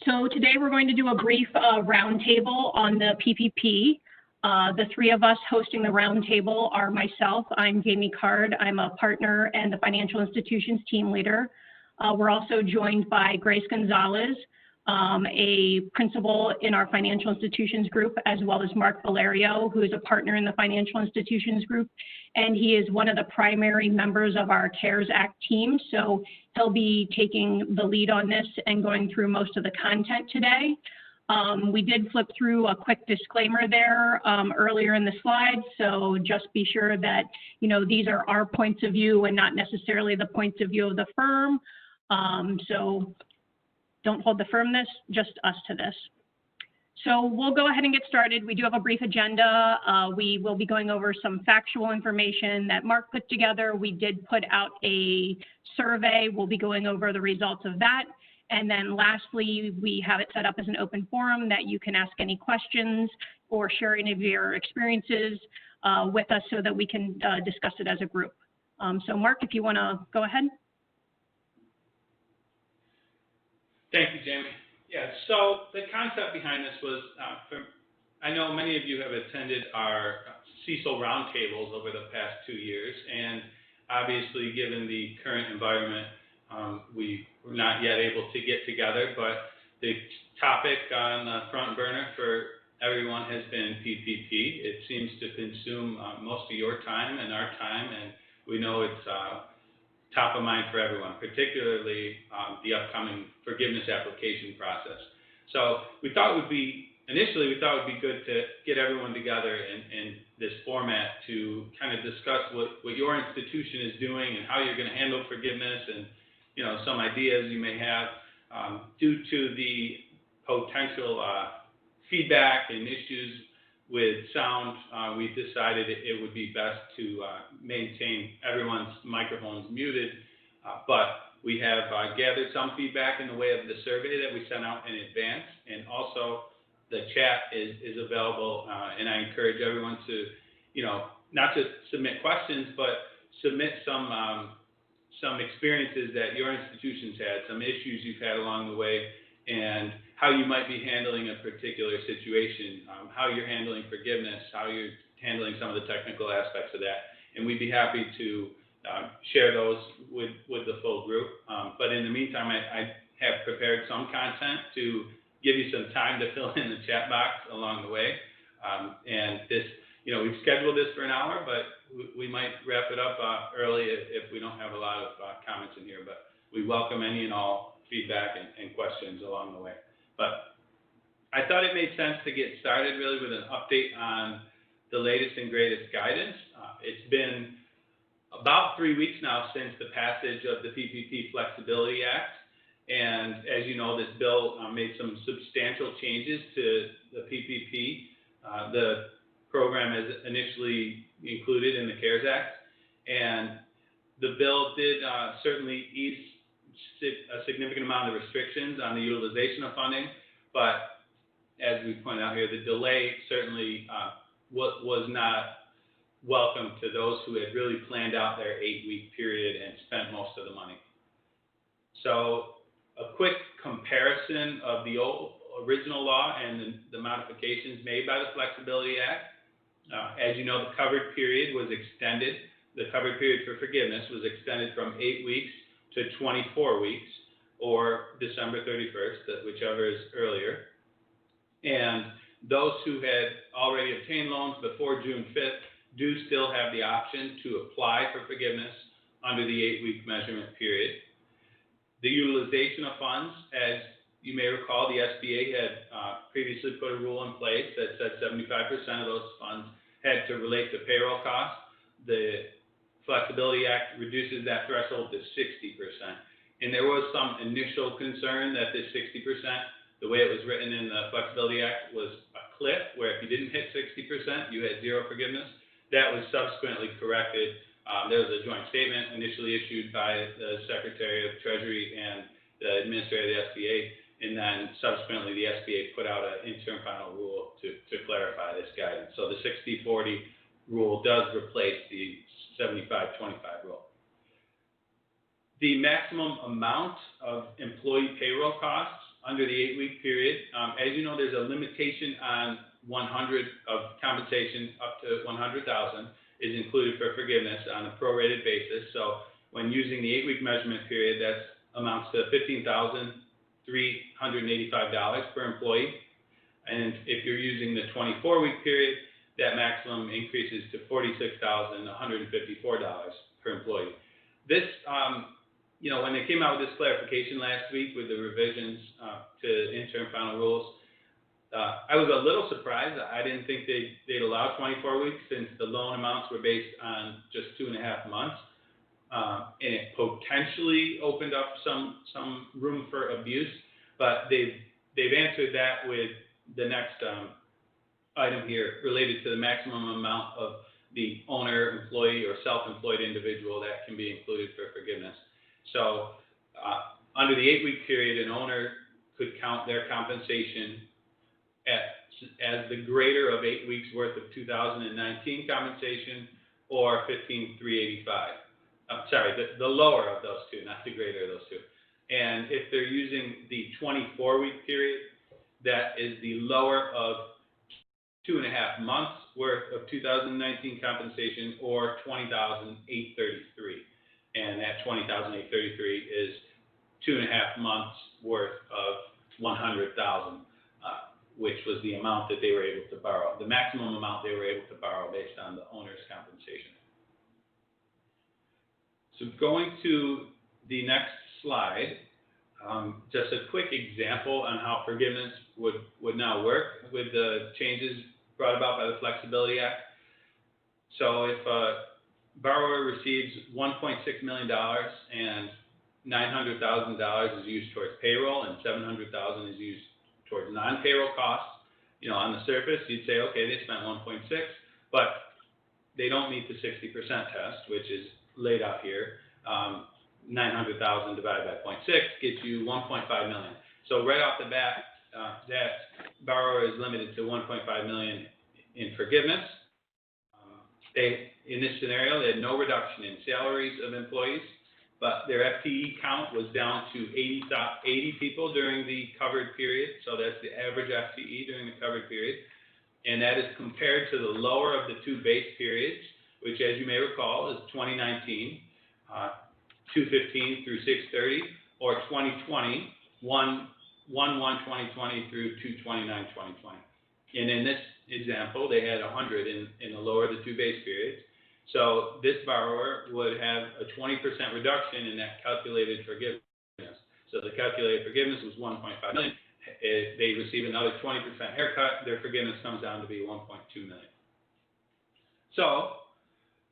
So today we're going to do a brief roundtable on the PPP. The three of us hosting the roundtable are myself, I'm Jamie Card, I'm a partner and the financial institutions team leader. We're also joined by Grace Gonzalez, a principal in our financial institutions group, as well as Marc Valerio, who is a partner in the financial institutions group. And he is one of the primary members of our CARES Act team. So he'll be taking the lead on this and going through most of the content today. We did flip through a quick disclaimer there earlier in the slide. So just be sure that, these are our points of view and not necessarily the points of view of the firm. So don't hold the firm this, just us to this. So we'll go ahead and get started. We do have a brief agenda. We will be going over some factual information that Marc put together. We did put out a survey. We'll be going over the results of that. And then lastly, we have it set up as an open forum that you can ask any questions or share any of your experiences with us so that we can discuss it as a group. So Marc, if you want to go ahead. Thank you, Jamie. Yeah, so the concept behind this was, I know many of you have attended our CECL roundtables over the past 2 years, and obviously given the current environment, we were not yet able to get together, but the topic on the front burner for everyone has been PPP. It seems to consume most of your time and our time, and we know it's top of mind for everyone, particularly the upcoming forgiveness application process. So we thought it would be, initially we thought it would be good to get everyone together in this format to kind of discuss what your institution is doing and how you're going to handle forgiveness and some ideas you may have. Due to the potential feedback and issues with sound, we decided it would be best to maintain everyone's microphones muted, but we have gathered some feedback in the way of the survey that we sent out in advance, and also the chat is available, and I encourage everyone to, not just submit questions, but submit some experiences that your institution's had, some issues you've had along the way, and how you might be handling a particular situation, how you're handling forgiveness, how you're handling some of the technical aspects of that. And we'd be happy to share those with the full group. But in the meantime, I have prepared some content to give you some time to fill in the chat box along the way. And this, we've scheduled this for an hour, but we might wrap it up early if we don't have a lot of comments in here. But we welcome any and all feedback and questions along the way. But I thought it made sense to get started really with an update on the latest and greatest guidance. It's been about 3 weeks now since the passage of the PPP Flexibility Act. And as you know, this bill made some substantial changes to the PPP. The program as initially included in the CARES Act. And the bill did certainly ease a significant amount of restrictions on the utilization of funding, but as we point out here, the delay certainly was not welcome to those who had really planned out their 8-week period and spent most of the money. So a quick comparison of the original law and the modifications made by the Flexibility Act. As you know, the covered period was extended. The covered period for forgiveness was extended from 8 weeks to 24 weeks, or December 31st, whichever is earlier. And those who had already obtained loans before June 5th do still have the option to apply for forgiveness under the 8-week measurement period. The utilization of funds, as you may recall, the SBA had previously put a rule in place that said 75% of those funds had to relate to payroll costs. The Flexibility Act reduces that threshold to 60%. And there was some initial concern that this 60%, the way it was written in the Flexibility Act, was a cliff where if you didn't hit 60%, you had zero forgiveness. That was subsequently corrected. There was a joint statement initially issued by the Secretary of Treasury and the Administrator of the SBA, and then subsequently the SBA put out an interim final rule to clarify this guidance. So the 60-40 rule does replace the 75-25 rule. The maximum amount of employee payroll costs under the 8-week period. As you know, there's a limitation on 100 of compensation up to 100,000 is included for forgiveness on a prorated basis. So when using the 8-week measurement period, that amounts to $15,385 per employee. And if you're using the 24-week period, that maximum increases to $46,154 per employee. This, when they came out with this clarification last week with the revisions to interim final rules, I was a little surprised. I didn't think they'd allow 24 weeks since the loan amounts were based on just 2.5 months. And it potentially opened up some room for abuse, but they've answered that with the next item here related to the maximum amount of the owner, employee, or self-employed individual that can be included for forgiveness. So under the 8-week period, an owner could count their compensation as the greater of 8 weeks worth of 2019 compensation or $15,385. The lower of those two, not the greater of those two. And if they're using the 24-week period, that is the lower of 2.5 months worth of 2019 compensation or $20,833. And that $20,833 is 2.5 months worth of $100,000, which was the amount that they were able to borrow, the maximum amount they were able to borrow based on the owner's compensation. So going to the next slide, just a quick example on how forgiveness would now work with the changes brought about by the Flexibility Act. So if a borrower receives $1.6 million and $900,000 is used towards payroll and $700,000 is used towards non-payroll costs, on the surface you'd say, okay, they spent 1.6, but they don't meet the 60% test, which is laid out here. 900,000 divided by 0.6 gets you 1.5 million. So right off the bat, that borrower is limited to 1.5 million in forgiveness. In this scenario, they had no reduction in salaries of employees, but their FTE count was down to 80 people during the covered period. So that's the average FTE during the covered period. And that is compared to the lower of the two base periods, which, as you may recall, is 2019, 2/15 through 6/30, or 2020, 1/1/2020 through 2/29/2020. And in this example, they had 100 in the lower of the two base periods. So this borrower would have a 20% reduction in that calculated forgiveness. So the calculated forgiveness was 1.5 million. If they receive another 20% haircut, their forgiveness comes down to be 1.2 million. So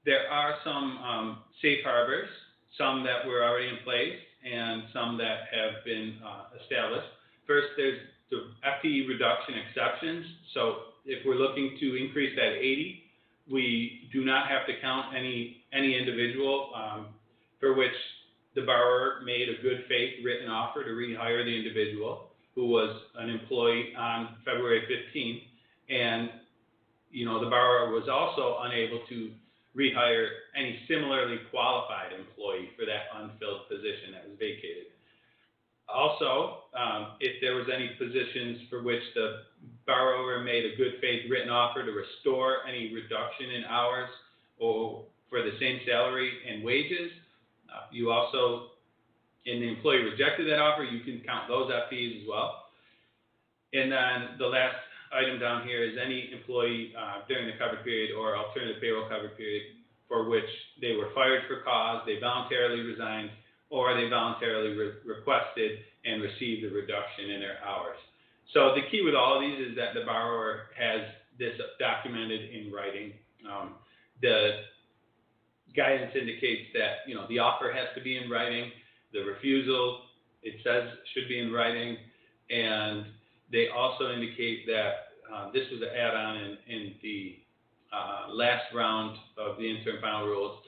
there are some safe harbors, some that were already in place and some that have been established. First, there's the FTE reduction exceptions. So if we're looking to increase that 80, we do not have to count any individual for which the borrower made a good faith written offer to rehire the individual who was an employee on February 15th. And, the borrower was also unable to rehire any similarly qualified employee for that unfilled position that was vacated. Also, if there was any positions for which the borrower made a good faith written offer to restore any reduction in hours or for the same salary and wages, you also, and the employee rejected that offer, you can count those FTEs as well. And then the last item down here is any employee during the covered period or alternative payroll covered period for which they were fired for cause, they voluntarily resigned, or they voluntarily requested and received a reduction in their hours. So the key with all of these is that the borrower has this documented in writing. The guidance indicates that the offer has to be in writing, the refusal, it says, should be in writing, and they also indicate that this was an add-on in the last round of the interim final rules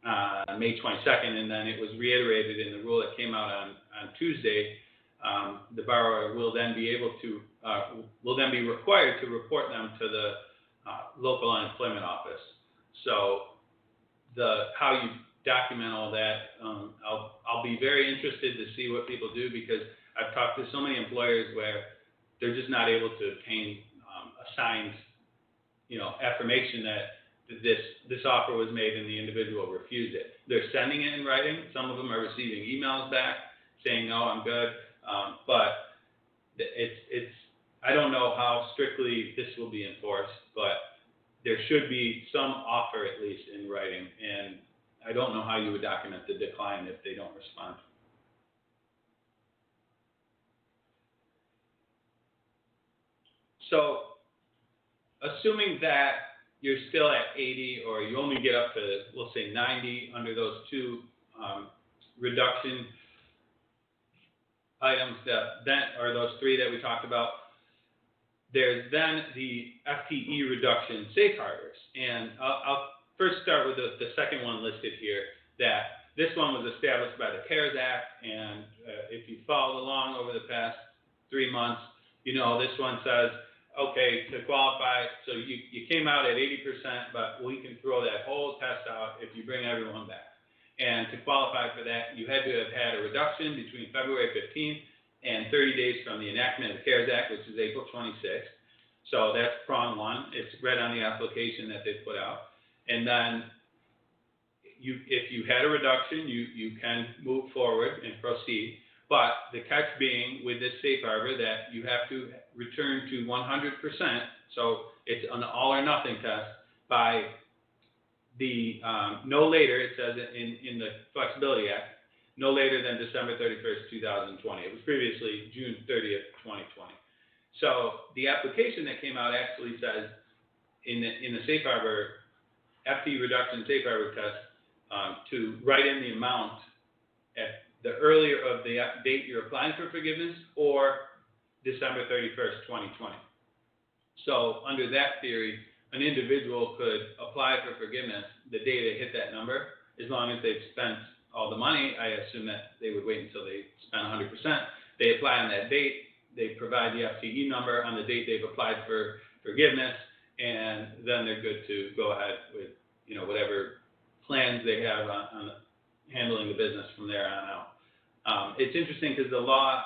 on May 22nd, and then it was reiterated in the rule that came out on Tuesday. The borrower will then be required to report them to the local unemployment office. So how you document all that, I'll be very interested to see what people do, because I've talked to so many employers where they're just not able to obtain a signed, affirmation that this offer was made and the individual refused it. They're sending it in writing. Some of them are receiving emails back saying, no, I'm good. But I don't know how strictly this will be enforced, but there should be some offer at least in writing. And I don't know how you would document the decline if they don't respond. So assuming that you're still at 80 or you only get up to, we'll say 90 under those two reduction items or those three that we talked about, there's then the FTE reduction safe harbors. And I'll first start with the second one listed here, that this one was established by the CARES Act, and if you followed along over the past 3 months, this one says, okay, to qualify, so you came out at 80%, but we can throw that whole test out if you bring everyone back. And to qualify for that, you had to have had a reduction between February 15th and 30 days from the enactment of the CARES Act, which is April 26th. So that's prong one. It's read on the application that they put out. And then if you had a reduction, you can move forward and proceed. But the catch being with this safe harbor that you have to return to 100%, so it's an all or nothing test, by the no later, it says in the Flexibility Act, no later than December 31st, 2020. It was previously June 30th, 2020. So the application that came out actually says in the safe harbor, FTE reduction safe harbor test, to write in the amount at the earlier of the date you're applying for forgiveness or December 31st, 2020. So under that theory, an individual could apply for forgiveness the day they hit that number, as long as they've spent all the money. I assume that they would wait until they spent 100%. They apply on that date, they provide the FTE number on the date they've applied for forgiveness, and then they're good to go ahead with whatever plans they have on handling the business from there on out. It's interesting because the law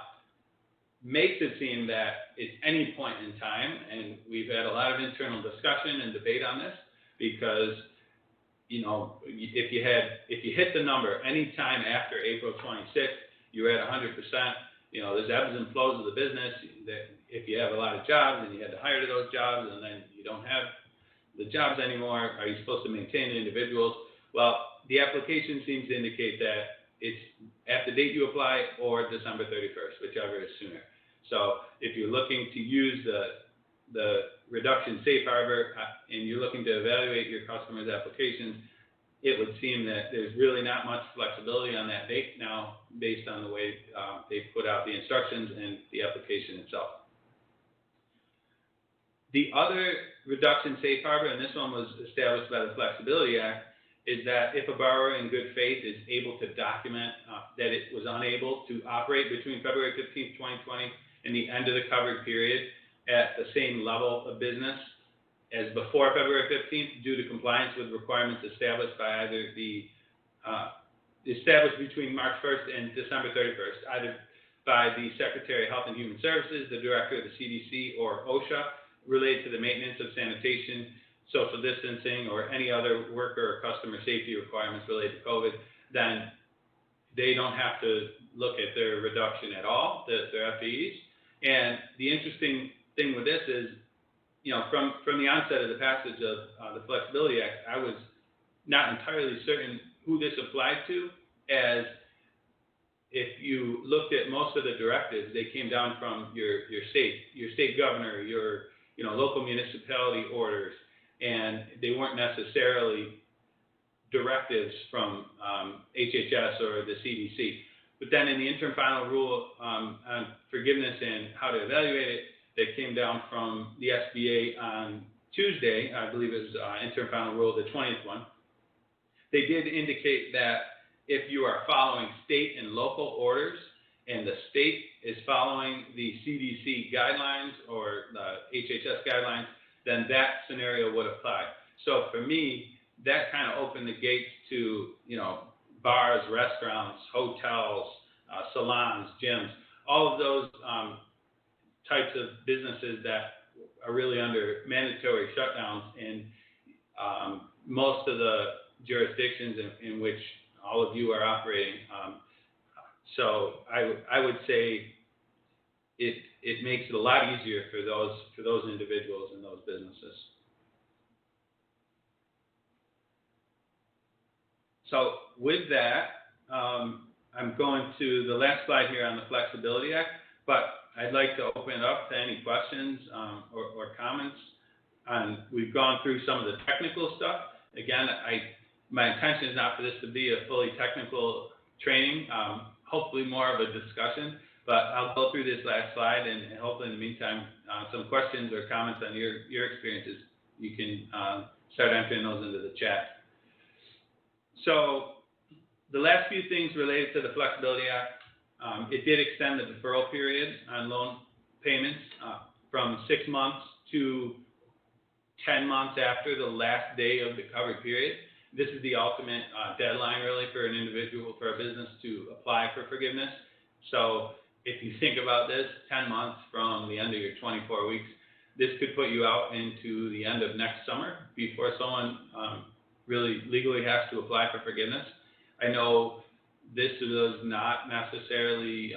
makes it seem that it's any point in time, and we've had a lot of internal discussion and debate on this because, if you hit the number any time after April 26th, you're at 100%. There's ebbs and flows of the business. That if you have a lot of jobs and you had to hire to those jobs and then you don't have the jobs anymore, are you supposed to maintain the individuals? Well, the application seems to indicate that it's at the date you apply or December 31st, whichever is sooner. So if you're looking to use the reduction safe harbor and you're looking to evaluate your customers' applications, it would seem that there's really not much flexibility on that date now based on the way they put out the instructions and the application itself. The other reduction safe harbor, and this one was established by the Flexibility Act, is that if a borrower in good faith is able to document that it was unable to operate between February 15th, 2020 and the end of the covered period at the same level of business as before February 15th due to compliance with requirements established by either established between March 1st and December 31st, either by the Secretary of Health and Human Services, the Director of the CDC, or OSHA, related to the maintenance of sanitation, social distancing, or any other worker or customer safety requirements related to COVID, then they don't have to look at their reduction at all, their FTEs. And the interesting thing with this is, from the onset of the passage of the Flexibility Act, I was not entirely certain who this applied to, as if you looked at most of the directives, they came down from your state governor, your local municipality orders, and they weren't necessarily directives from HHS or the CDC. But then in the interim final rule on forgiveness and how to evaluate it, that came down from the SBA on Tuesday, I believe it was interim final rule, the 20th one. They did indicate that if you are following state and local orders and the state is following the CDC guidelines or the HHS guidelines, then that scenario would apply. So for me, that kind of opened the gates to, bars, restaurants, hotels, salons, gyms, all of those types of businesses that are really under mandatory shutdowns in most of the jurisdictions in which all of you are operating. So I would say it makes it a lot easier for those individuals and those businesses. So with that, I'm going to the last slide here on the Flexibility Act, but I'd like to open it up to any questions or comments. We've gone through some of the technical stuff. Again, my intention is not for this to be a fully technical training, hopefully more of a discussion, but I'll go through this last slide and hopefully in the meantime, some questions or comments on your experiences, you can start entering those into the chat. So the last few things related to the Flexibility Act, it did extend the deferral period on loan payments from 6 months to 10 months after the last day of the covered period. This is the ultimate deadline really for an individual, for a business to apply for forgiveness. So if you think about this, 10 months from the end of your 24 weeks, this could put you out into the end of next summer before someone really legally has to apply for forgiveness. I know this is not necessarily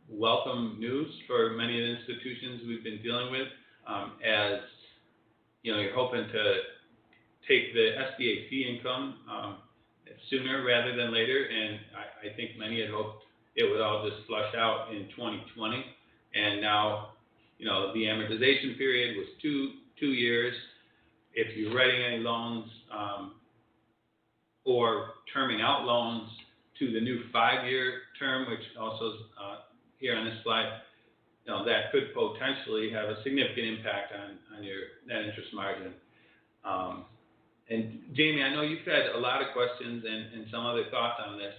welcome news for many of the institutions we've been dealing with, as you know, you're hoping to take the SBA fee income sooner rather than later, and I think many had hoped it would all just flush out in 2020, and now, you know, the amortization period was two years. If you're writing any loans or terming out loans to the new 5-year term, which also is here on this slide, you know, that could potentially have a significant impact on your net interest margin. And Jamie, I know you've had a lot of questions and some other thoughts on this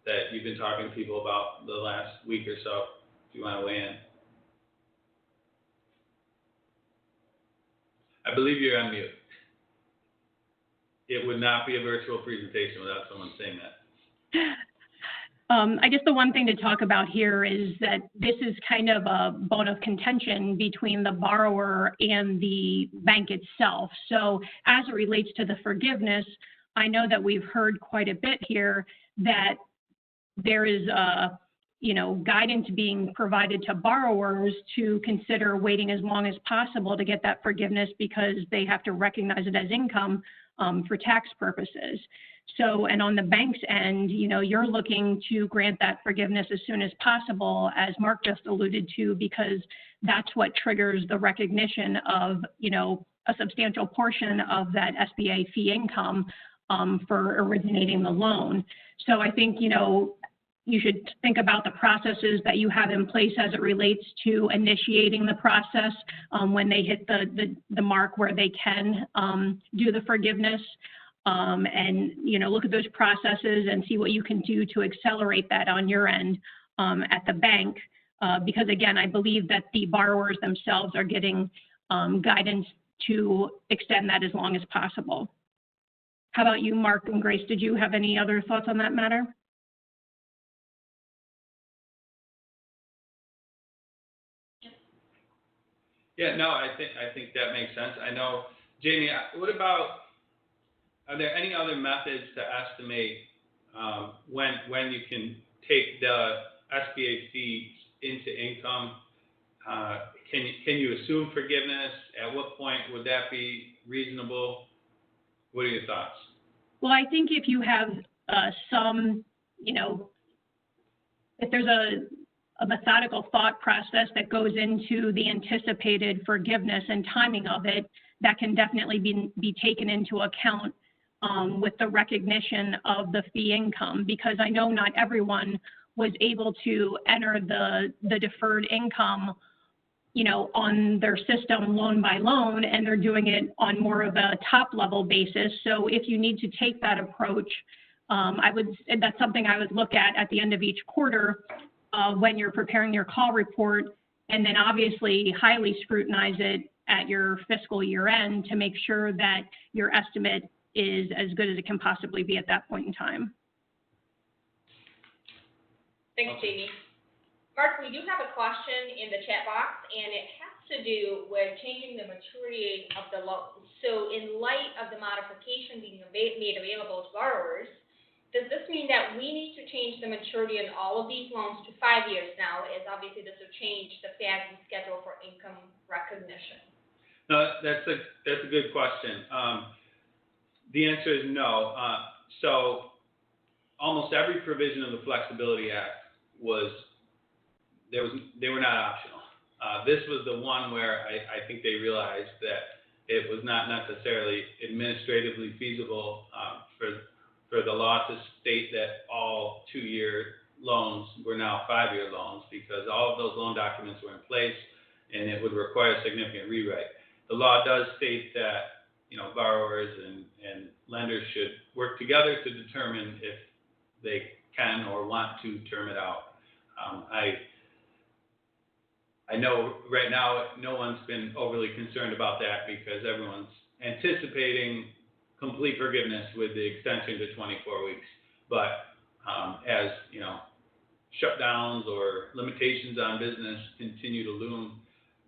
that you've been talking to people about the last week or so. If you want to weigh in. I believe you're on mute. It would not be a virtual presentation without someone saying that. I guess the one thing to talk about here is that this is kind of a bone of contention between the borrower and the bank itself. So as it relates to the forgiveness, I know that we've heard quite a bit here that there is guidance being provided to borrowers to consider waiting as long as possible to get that forgiveness because they have to recognize it as income for tax purposes. So, and on the bank's end, you know, you're looking to grant that forgiveness as soon as possible, as Marc just alluded to, because that's what triggers the recognition of, you know, a substantial portion of that SBA fee income for originating the loan. So I think, you know, you should think about the processes that you have in place as it relates to initiating the process when they hit the mark where they can do the forgiveness. And, you know, look at those processes and see what you can do to accelerate that on your end at the bank. Because, again, I believe that the borrowers themselves are getting guidance to extend that as long as possible. How about you, Marc and Grace? Did you have any other thoughts on that matter? Yeah, no, I think that makes sense. I know, Jamie, what about, are there any other methods to estimate when you can take the SBA fees into income? Can you assume forgiveness? At what point would that be reasonable? What are your thoughts? Well, I think if you have some, you know, if there's a methodical thought process that goes into the anticipated forgiveness and timing of it, that can definitely be taken into account with the recognition of the fee income, because I know not everyone was able to enter the deferred income, you know, on their system loan by loan, and they're doing it on more of a top level basis. So if you need to take that approach, that's something I would look at the end of each quarter when you're preparing your call report, and then obviously highly scrutinize it at your fiscal year end to make sure that your estimate is as good as it can possibly be at that point in time. Thanks, Jamie. Mark, we do have a question in the chat box, and it has to do with changing the maturity of the loans. So in light of the modification being made available to borrowers, does this mean that we need to change the maturity on all of these loans to 5 years now, as obviously this will change the FASB schedule for income recognition? No, that's a good question. The answer is no. So almost every provision of the Flexibility Act they were not optional. This was the one where I think they realized that it was not necessarily administratively feasible for the law to state that all 2-year loans were now 5-year loans, because all of those loan documents were in place and it would require a significant rewrite. The law does state that, borrowers and lenders should work together to determine if they can or want to term it out. I know right now no one's been overly concerned about that because everyone's anticipating complete forgiveness with the extension to 24 weeks. But as shutdowns or limitations on business continue to loom,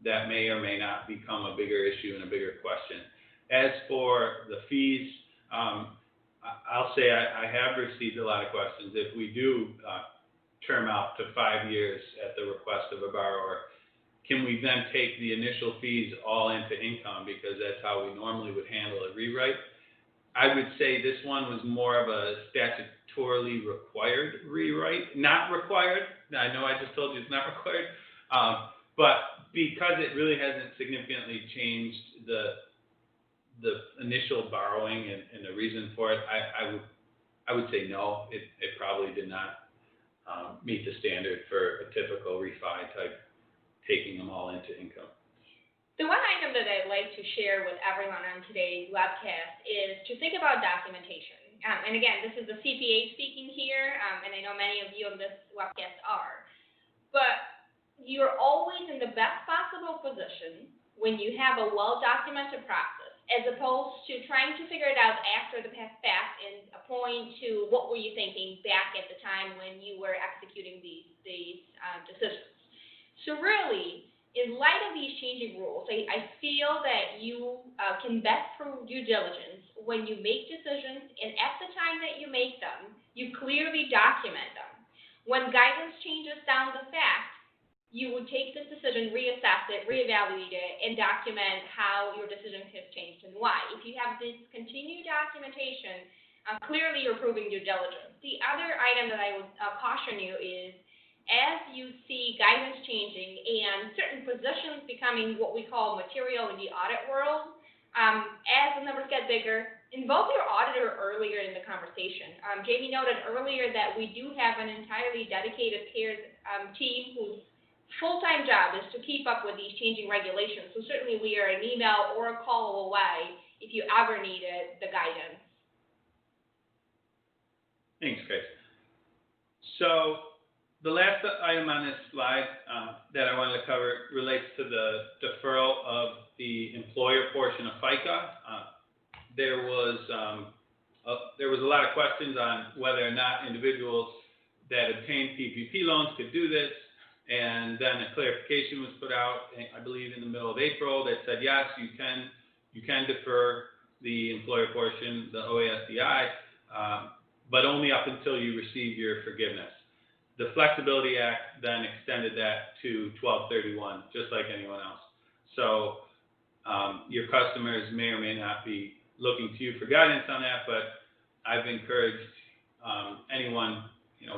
that may or may not become a bigger issue and a bigger question. As for the fees, I'll say I have received a lot of questions. If we do term out to 5 years at the request of a borrower, can we then take the initial fees all into income, because that's how we normally would handle a rewrite? I would say this one was more of a statutorily required rewrite. Not required. I know I just told you it's not required. But because it really hasn't significantly changed the initial borrowing and the reason for it, I would say no. It probably did not meet the standard for a typical refi type, taking them all into income. The one item that I'd like to share with everyone on today's webcast is to think about documentation. And again, this is the CPA speaking here, and I know many of you on this webcast are. But you're always in the best possible position when you have a well-documented process, as opposed to trying to figure it out after the fact and point to what were you thinking back at the time when you were executing these decisions. So really, in light of these changing rules, I feel that you can vet through due diligence when you make decisions, and at the time that you make them, you clearly document them. When guidance changes down the fact, you would take this decision, reassess it, reevaluate it, and document how your decision has changed and why. If you have this continued documentation, clearly you're proving due diligence. The other item that I would caution you is, as you see guidance changing and certain positions becoming what we call material in the audit world, as the numbers get bigger, involve your auditor earlier in the conversation. Jamie noted earlier that we do have an entirely dedicated team whose full-time job is to keep up with these changing regulations. So certainly we are an email or a call away if you ever needed the guidance. Thanks, Grace. So the last item on this slide that I wanted to cover relates to the deferral of the employer portion of FICA. There was a lot of questions on whether or not individuals that obtained PPP loans could do this, and then a clarification was put out, I believe in the middle of April, that said yes, you can defer the employer portion, the OASDI, but only up until you receive your forgiveness. The Flexibility Act then extended that to 12/31, just like anyone else. So your customers may or may not be looking to you for guidance on that, but I've encouraged anyone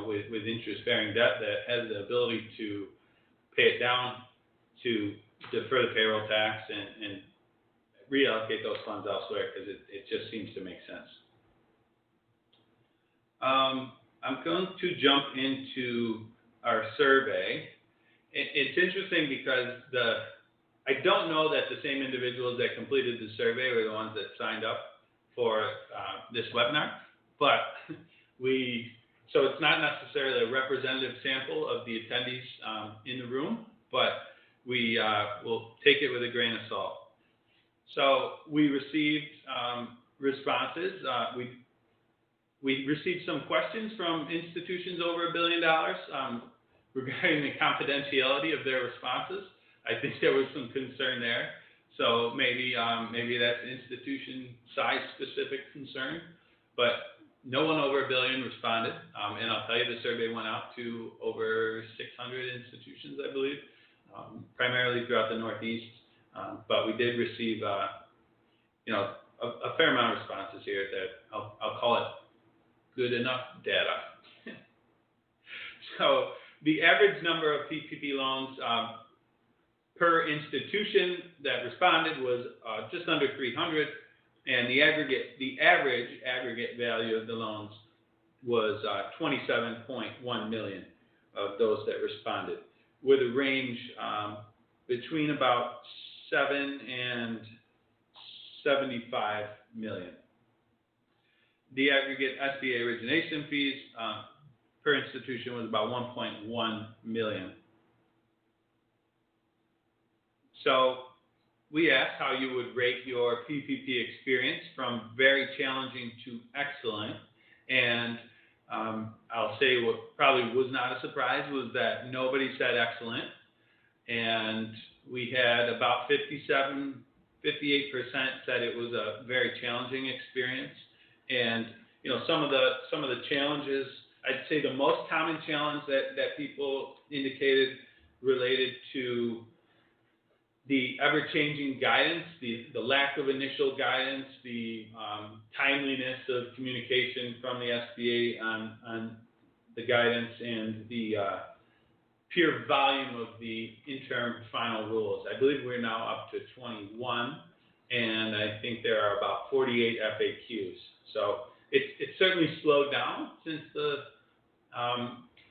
with interest-bearing debt that has the ability to pay it down to defer the payroll tax and reallocate those funds elsewhere, because it just seems to make sense. I'm going to jump into our survey. It's interesting because I don't know that the same individuals that completed the survey were the ones that signed up for this webinar, but so it's not necessarily a representative sample of the attendees in the room, but we will take it with a grain of salt. So we received responses. We received some questions from institutions over $1 billion. regarding the confidentiality of their responses. I think there was some concern there. So maybe that's institution size specific concern, but no one over $1 billion responded. And I'll tell you, the survey went out to over 600 institutions, I believe, primarily throughout the Northeast. But we did receive, a fair amount of responses here that I'll call it good enough data. So the average number of PPP loans per institution that responded was just under 300, and the average aggregate value of the loans was 27.1 million of those that responded, with a range between about 7 and 75 million. The aggregate SBA origination fees per institution was about 1.1 million. So we asked how you would rate your PPP experience from very challenging to excellent. And I'll say what probably was not a surprise was that nobody said excellent. And we had about 58% said it was a very challenging experience. And some of the challenges, I'd say the most common challenge that people indicated related to the ever-changing guidance, the lack of initial guidance, the timeliness of communication from the SBA on the guidance, and the pure volume of the interim final rules. I believe we're now up to 21, and I think there are about 48 FAQs. So it's certainly slowed down since the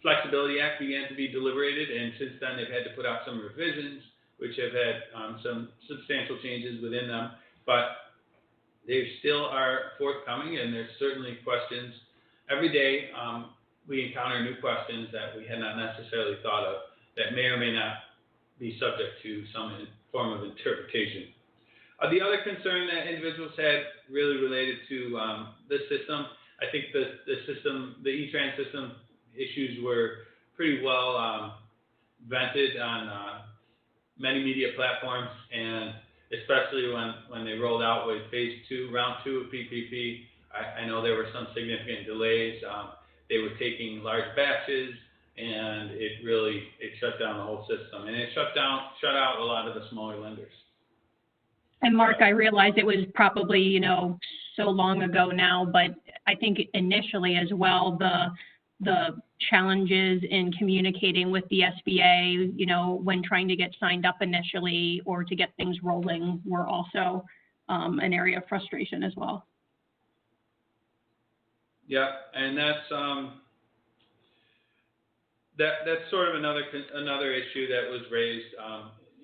Flexibility Act began to be deliberated, and since then they've had to put out some revisions, which have had some substantial changes within them, but they still are forthcoming, and there's certainly questions. Every day we encounter new questions that we had not necessarily thought of that may or may not be subject to some form of interpretation. The other concern that individuals had really related to the system. I think the E-Trans system issues were pretty well vented on many media platforms, and especially when they rolled out with phase 2, round 2 of PPP, I know there were some significant delays. They were taking large batches, and it shut down the whole system, and it shut out a lot of the smaller lenders. And Mark, I realize it was probably, so long ago now, but I think initially as well, the challenges in communicating with the SBA, when trying to get signed up initially or to get things rolling were also an area of frustration as well. Yeah, and that's sort of another issue that was raised.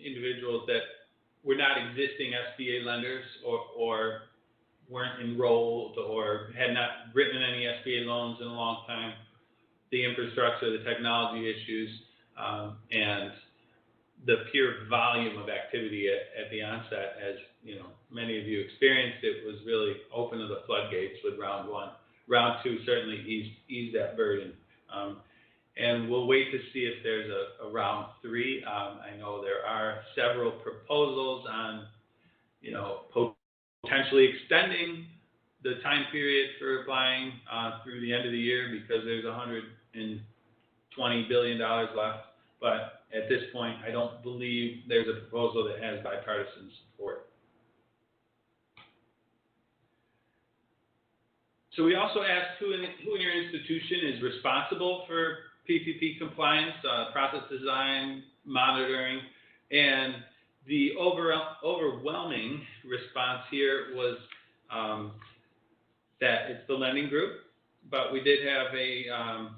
Individuals that were not existing SBA lenders or weren't enrolled or had not written any SBA loans in a long time. The infrastructure, the technology issues, and the pure volume of activity at the onset, as many of you experienced, it was really open to the floodgates with round 1. Round 2 certainly eased that burden. And we'll wait to see if there's a round 3. I know there are several proposals on, potentially extending the time period for applying through the end of the year because there's $120 billion left. But at this point, I don't believe there's a proposal that has bipartisan support. So we also asked who in your institution is responsible for PPP compliance, process design, monitoring, and the overwhelming response here was that it's the lending group, but we did have a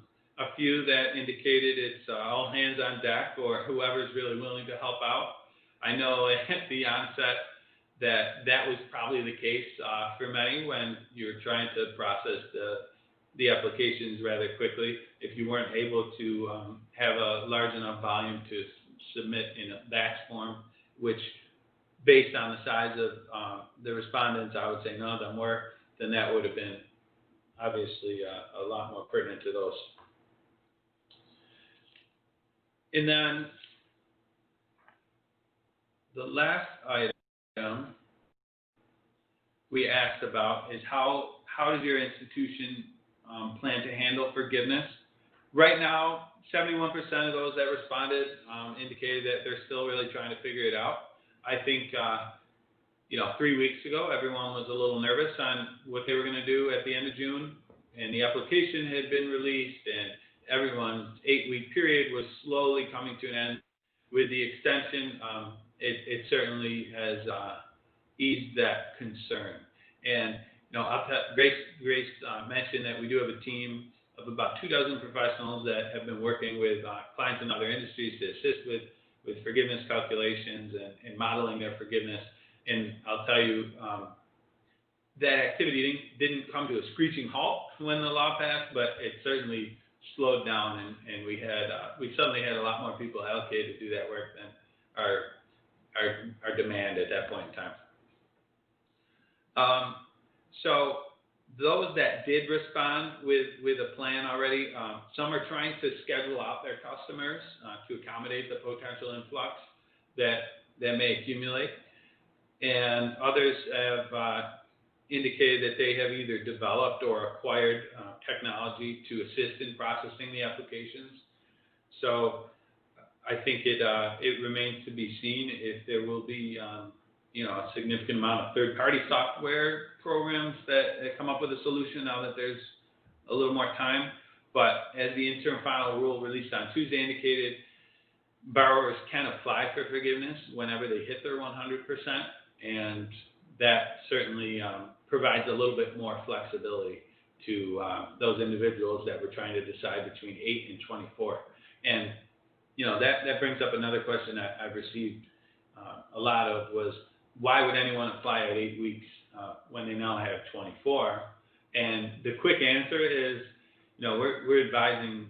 few that indicated it's all hands on deck or whoever's really willing to help out. I know at the onset that was probably the case for many when you're trying to process the applications rather quickly. If you weren't able to have a large enough volume to submit in a batch form, which based on the size of the respondents, I would say none of them were, then that would have been obviously a lot more pertinent to those. And then the last item we asked about is how does your institution plan to handle forgiveness? Right now, 71% of those that responded indicated that they're still really trying to figure it out. I think, 3 weeks ago, everyone was a little nervous on what they were going to do at the end of June, and the application had been released, and everyone's 8-week period was slowly coming to an end. With the extension, it certainly has eased that concern. And Grace mentioned that we do have a team of about 24 professionals that have been working with clients in other industries to assist with forgiveness calculations and modeling their forgiveness. And I'll tell you, that activity didn't come to a screeching halt when the law passed, but it certainly slowed down, and we suddenly had a lot more people allocated to do that work than our demand at that point in time. So those that did respond with a plan already, some are trying to schedule out their customers to accommodate the potential influx that may accumulate, and others have indicated that they have either developed or acquired technology to assist in processing the applications. So I think it remains to be seen if there will be a significant amount of third-party software programs that come up with a solution now that there's a little more time. But as the interim final rule released on Tuesday indicated, borrowers can apply for forgiveness whenever they hit their 100%, and that certainly provides a little bit more flexibility to those individuals that were trying to decide between 8 and 24. And that brings up another question that I've received a lot of was, why would anyone apply at 8 weeks when they now have 24? And the quick answer is, we're advising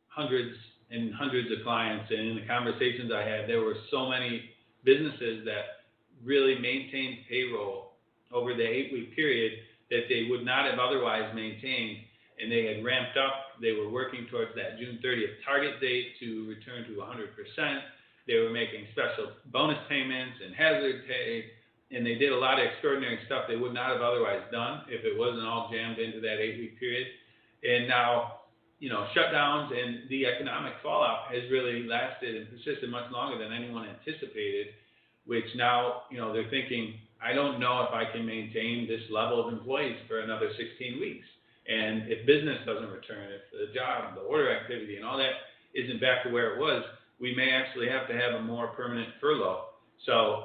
hundreds and hundreds of clients, and in the conversations I had, there were so many businesses that really maintained payroll over the 8-week period that they would not have otherwise maintained, and they had ramped up. They were working towards that June 30th target date to return to 100%. They were making special bonus payments and hazard pay, and they did a lot of extraordinary stuff they would not have otherwise done if it wasn't all jammed into that 8-week period. And now, shutdowns and the economic fallout has really lasted and persisted much longer than anyone anticipated, which now, they're thinking, I don't know if I can maintain this level of employees for another 16 weeks. And if business doesn't return, if the job, the order activity, and all that isn't back to where it was, we may actually have to have a more permanent furlough. So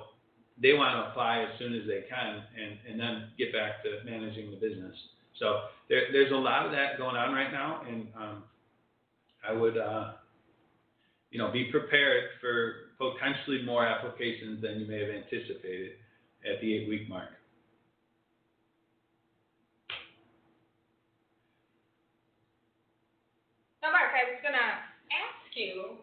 they want to apply as soon as they can and then get back to managing the business. So there's a lot of that going on right now, and I would be prepared for potentially more applications than you may have anticipated at the 8-week mark. Now, Mark, I was going to ask you,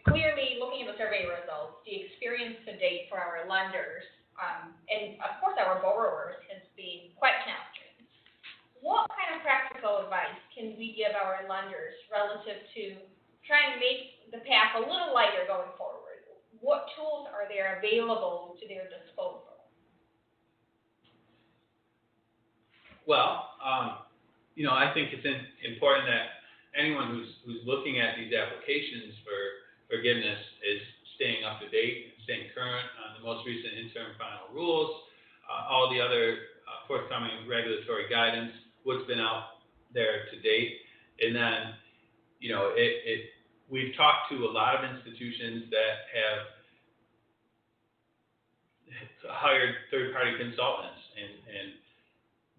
clearly looking at the survey results, the experience to date for our lenders and, of course, our borrowers has been quite challenging. What kind of practical advice can we give our lenders relative to trying to make the path a little lighter going forward? What tools are there available to their disposal? Well, I think it's important that anyone who's looking at these applications for forgiveness is staying up to date, staying current on the most recent interim final rules, all the other forthcoming regulatory guidance, what's been out there to date. And then, we've talked to a lot of institutions that have hired third-party consultants, and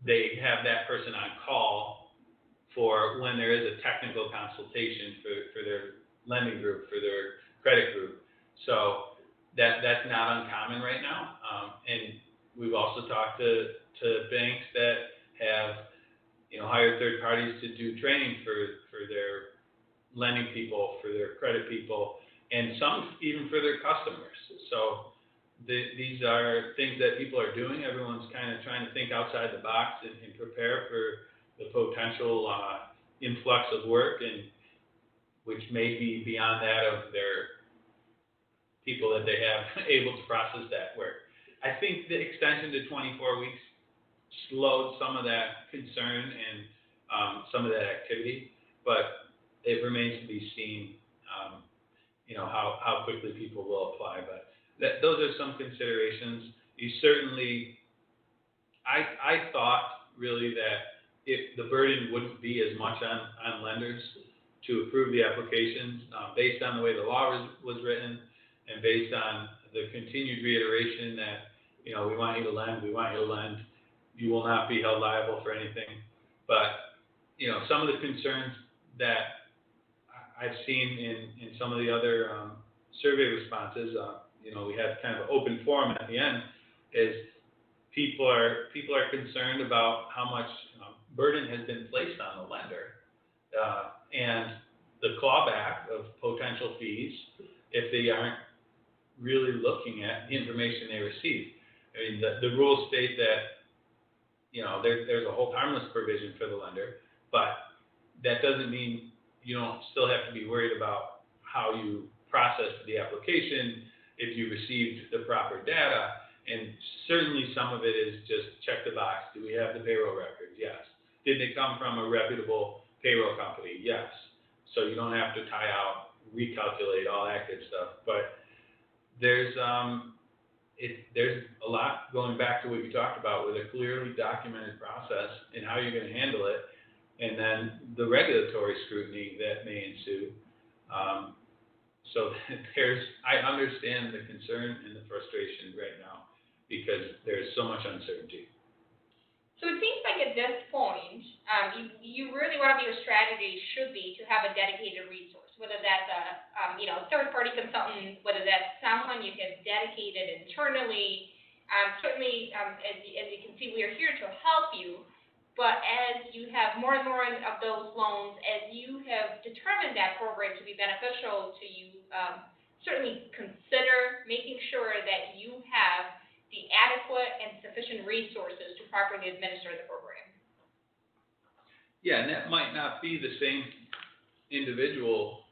they have that person on call for when there is a technical consultation for their lending group, for their credit group. So that's not uncommon right now. And we've also talked to banks that have hired third parties to do training for their lending people, for their credit people, and some even for their customers. So these are things that people are doing. Everyone's kind of trying to think outside the box and prepare for the potential influx of work. And which may be beyond that of their people that they have able to process that work. I think the extension to 24 weeks slowed some of that concern and some of that activity, but it remains to be seen, how quickly people will apply. But those are some considerations. You certainly, I thought really that if the burden wouldn't be as much on lenders to approve the applications based on the way the law was written and based on the continued reiteration that, we want you to lend, you will not be held liable for anything. But, some of the concerns that I've seen in some of the other survey responses, we had kind of an open forum at the end, is people are concerned about how much burden has been placed on the lender and the clawback of potential fees if they aren't really looking at the information they receive. I mean, the rules state that there's a hold harmless provision for the lender, but that doesn't mean you don't still have to be worried about how you processed the application, if you received the proper data, and certainly some of it is just check the box. Do we have the payroll records? Yes. Did they come from a reputable payroll company? Yes. So you don't have to tie out, recalculate, all that good stuff. But there's a lot going back to what you talked about with a clearly documented process and how you're going to handle it, and then the regulatory scrutiny that may ensue. So I understand the concern and the frustration right now because there's so much uncertainty. So it seems like at this point, you really, one of your strategies should be to have a dedicated resource, whether that's a third-party consultant, whether that's someone you have dedicated internally. Certainly, as you can see, we are here to help you. But as you have more and more of those loans, as you have determined that program to be beneficial to you, certainly consider making sure that you have the adequate and sufficient resources to properly administer the program. Yeah, and that might not be the same individual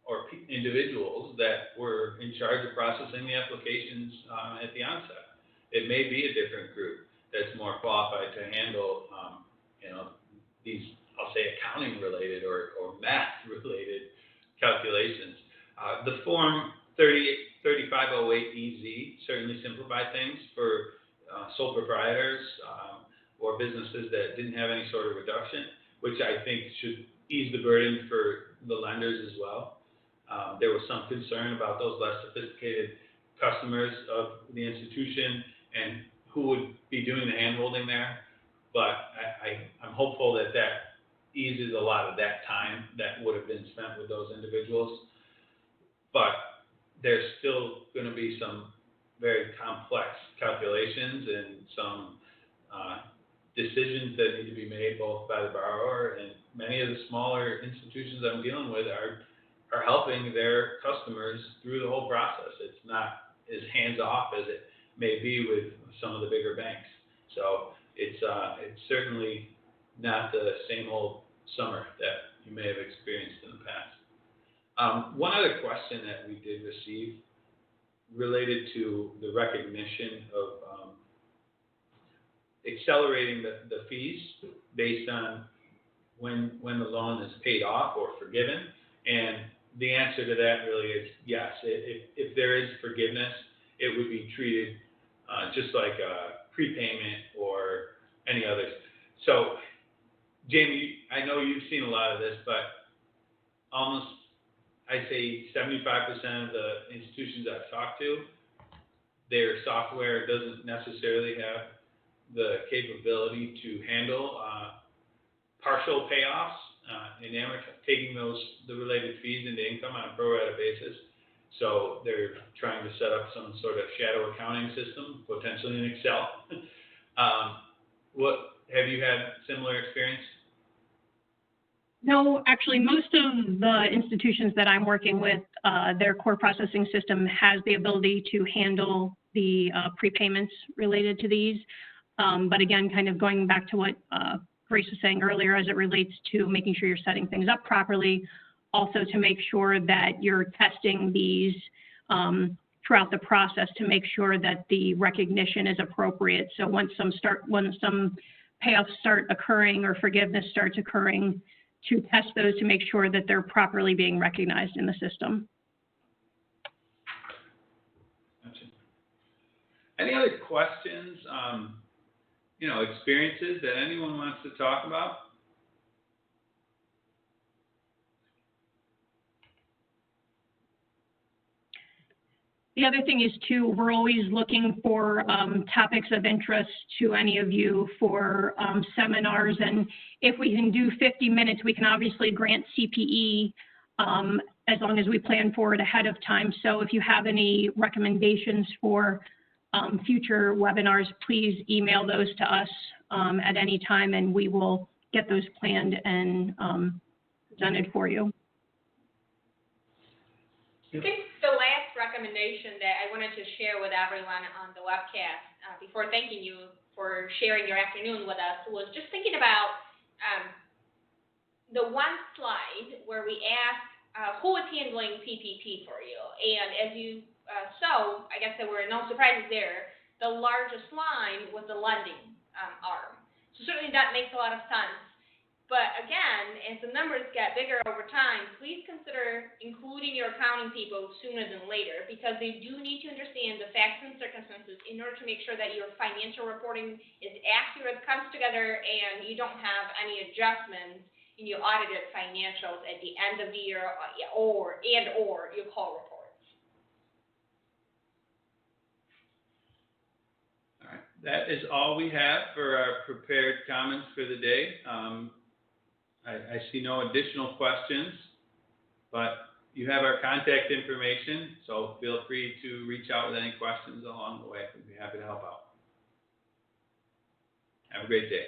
or individuals that were in charge of processing the applications at the onset. It may be a different group that's more qualified to handle, these, I'll say, accounting-related or math-related calculations. The Form 3508EZ certainly simplified things for sole proprietors or businesses that didn't have any sort of reduction, which I think should ease the burden for the lenders as well. There was some concern about those less sophisticated customers of the institution and who would be doing the hand-holding there. But I'm hopeful that eases a lot of that time that would have been spent with those individuals. But there's still going to be some very complex calculations and some decisions that need to be made both by the borrower, and many of the smaller institutions I'm dealing with are helping their customers through the whole process. It's not as hands-off as it may be with some of the bigger banks. So it's certainly not the same old summer that you may have experienced in the past. One other question that we did receive related to the recognition of accelerating the fees based on when the loan is paid off or forgiven. And the answer to that really is yes. If there is forgiveness, it would be treated just like a prepayment or any others. So, Jamie, I know you've seen a lot of this, but almost, I'd say 75% of the institutions I've talked to, their software doesn't necessarily have the capability to handle partial payoffs and taking the related fees into income on a pro rata basis. So they're trying to set up some sort of shadow accounting system, potentially in Excel. Have you had similar experience? No, actually, most of the institutions that I'm working with, their core processing system has the ability to handle the prepayments related to these. But again, kind of going back to what Grace was saying earlier as it relates to making sure you're setting things up properly, also to make sure that you're testing these throughout the process to make sure that the recognition is appropriate. So once some payoffs start occurring or forgiveness starts occurring, to test those to make sure that they're properly being recognized in the system. Gotcha. Any other questions, experiences that anyone wants to talk about? The other thing is, too, we're always looking for topics of interest to any of you for seminars. And if we can do 50 minutes, we can obviously grant CPE as long as we plan for it ahead of time. So if you have any recommendations for future webinars, please email those to us at any time, and we will get those planned and presented for you. I think the last recommendation that I wanted to share with everyone on the webcast, before thanking you for sharing your afternoon with us, was just thinking about the one slide where we ask who is handling PPP for you. And as you saw, I guess there were no surprises there. The largest line was the lending arm. So certainly that makes a lot of sense. But again, as the numbers get bigger over time, please consider including your accounting people sooner than later, because they do need to understand the facts and circumstances in order to make sure that your financial reporting is accurate, comes together, and you don't have any adjustments in your audited financials at the end of the year or your call reports. All right, that is all we have for our prepared comments for the day. I see no additional questions, but you have our contact information, so feel free to reach out with any questions along the way. We'd be happy to help out. Have a great day.